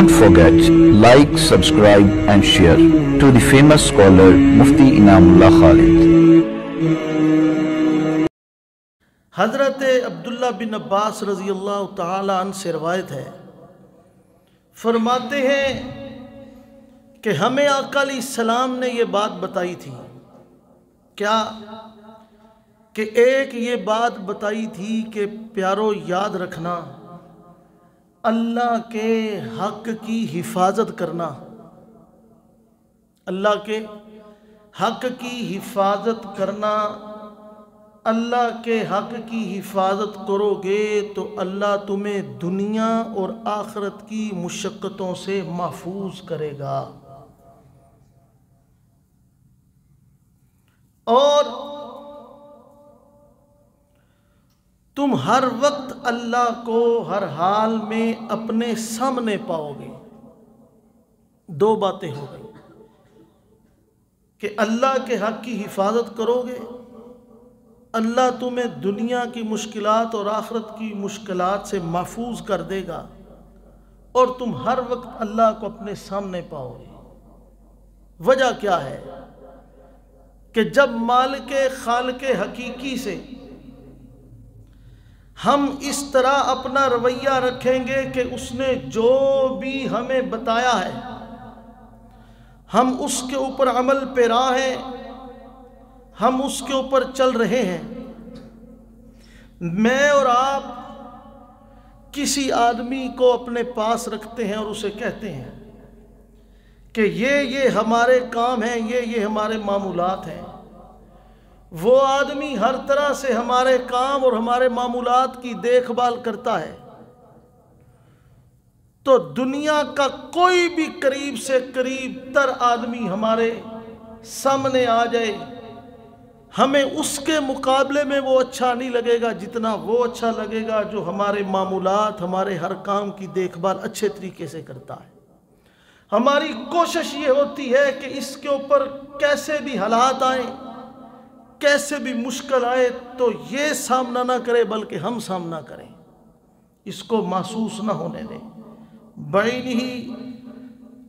Don't forget, like, subscribe and share to the famous scholar Mufti Inamullah Khalid. حضرت عبداللہ بن عباس رضی اللہ تعالی عنہ سے روایت ہے، فرماتے ہیں کہ ہمیں آقا علیہ السلام نے یہ بات بتائی تھی، کیا کہ ایک یہ بات بتائی تھی کہ پیارو یاد رکھنا، اللہ کے حق کی حفاظت کرنا، اللہ کے حق کی حفاظت کرنا، اللہ کے حق کی حفاظت کرو گے تو اللہ تمہیں دنیا اور آخرت کی مشقتوں سے محفوظ کرے گا، اور تم ہر وقت اللہ کو ہر حال میں اپنے سامنے پاؤ گے۔ دو باتیں ہو گئی کہ اللہ کے حق کی حفاظت کرو گے، اللہ تمہیں دنیا کی مشکلات اور آخرت کی مشکلات سے محفوظ کر دے گا، اور تم ہر وقت اللہ کو اپنے سامنے پاؤ گے۔ وجہ کیا ہے کہ جب مالک خالق حقیقی سے ہم اس طرح اپنا رویہ رکھیں گے کہ اس نے جو بھی ہمیں بتایا ہے ہم اس کے اوپر عمل پیرا ہیں، ہم اس کے اوپر چل رہے ہیں۔ میں اور آپ کسی آدمی کو اپنے پاس رکھتے ہیں اور اسے کہتے ہیں کہ یہ ہمارے کام ہیں، یہ ہمارے معمولات ہیں۔ وہ آدمی ہر طرح سے ہمارے کام اور ہمارے معمولات کی دیکھ بھال کرتا ہے، تو دنیا کا کوئی بھی قریب سے قریب تر آدمی ہمارے سامنے آ جائے، ہمیں اس کے مقابلے میں وہ اچھا نہیں لگے گا جتنا وہ اچھا لگے گا جو ہمارے معمولات، ہمارے ہر کام کی دیکھ بھال اچھے طریقے سے کرتا ہے۔ ہماری کوشش یہ ہوتی ہے کہ اس کے اوپر کیسے بھی حالات آئیں، کیسے بھی مشکل آئے تو یہ سامنا نہ کرے بلکہ ہم سامنا کریں، اس کو محسوس نہ ہونے دیں۔ بعینہ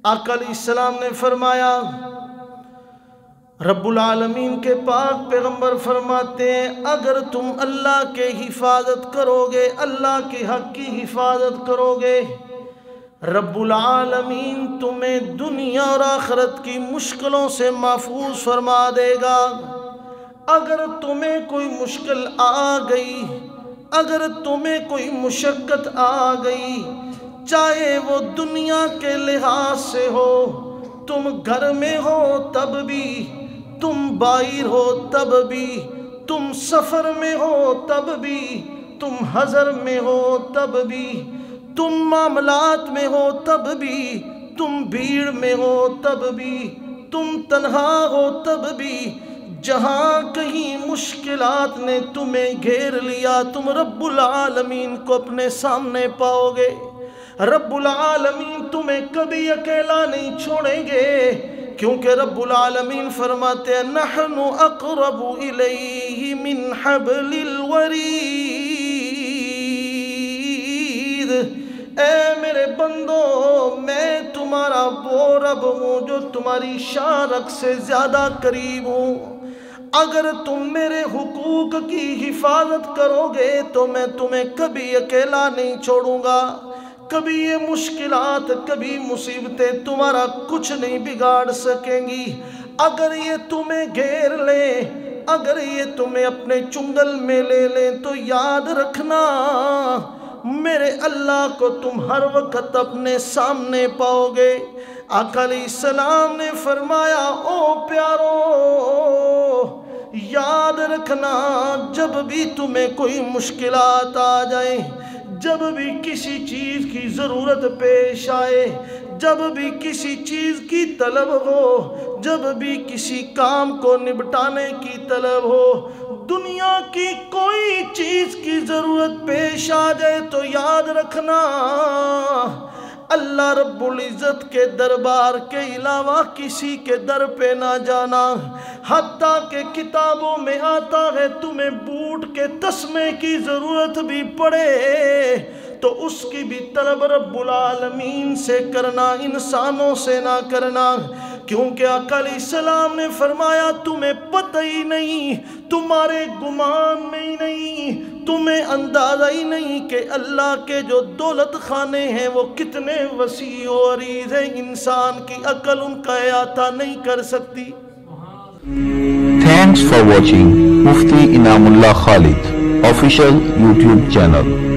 آقا علیہ السلام نے فرمایا، رب العالمین کے پاک پیغمبر فرماتے ہیں، اگر تم اللہ کے حفاظت کرو گے، اللہ کے حق کی حفاظت کرو گے، رب العالمین تمہیں دنیا اور آخرت کی مشکلوں سے محفوظ فرما دے گا۔ اگر تمہیں کوئی مشکل آ گئی، اگر تمہیں کوئی مشقت آ گئی، چاہے وہ دنیا کے لحاظ سے ہو، تم گھر میں ہو تب بھی، تم باہر ہو تب بھی، تم سفر میں ہو تب بھی، تم حضر میں ہو تب بھی، تم معاملات میں ہو تب بھی، تم بھیڑ میں ہو تب بھی، تم تنہا ہو تب بھی، جہاں کہیں مشکلات نے تمہیں گھیر لیا تم رب العالمین کو اپنے سامنے پاؤ گے۔ رب العالمین تمہیں کبھی اکیلا نہیں چھوڑیں گے، کیونکہ رب العالمین فرماتے ہیں، نحن اقرب الیہ من حبل الورید۔ اے میرے بندو، میں تمہارا وہ رب ہوں جو تمہاری شارک سے زیادہ قریب ہوں۔ اگر تم میرے حقوق کی حفاظت کرو گے تو میں تمہیں کبھی اکیلا نہیں چھوڑوں گا، کبھی یہ مشکلات، کبھی مصیبتیں تمہارا کچھ نہیں بگاڑ سکیں گی۔ اگر یہ تمہیں گھیر لیں، اگر یہ تمہیں اپنے چنگل میں لے لیں تو یاد رکھنا میرے اللہ کو تم ہر وقت اپنے سامنے پاؤ گے۔ آقا علیہ السلام نے فرمایا، او پیارو یاد رکھنا، جب بھی تمہیں کوئی مشکلات آ جائیں، جب بھی کسی چیز کی ضرورت پیش آئے، جب بھی کسی چیز کی طلب ہو، جب بھی کسی کام کو نپٹانے کی طلب ہو، دنیا کی کوئی چیز کی ضرورت پیش آ جائے تو یاد رکھنا اللہ رب العزت کے دربار کے علاوہ کسی کے در پہ نہ جانا، حتیٰ کہ کتابوں میں آتا ہے تمہیں بوٹ کے تسمے کی ضرورت بھی پڑے تو اس کی بھی طلب رب العالمین سے کرنا، انسانوں سے نہ کرنا، کیونکہ آقا علیہ السلام نے فرمایا تمہیں پتہ ہی نہیں، تمہارے گمان میں ہی نہیں، تمہیں اندازہ ہی نہیں کہ اللہ کے جو دولت خانے ہیں وہ کتنے وسیع و عریض ہیں، انسان کی عقل ان کا احاطہ نہیں کر سکتی۔ Thanks for watching Mufti Inamullah Khalid official YouTube channel.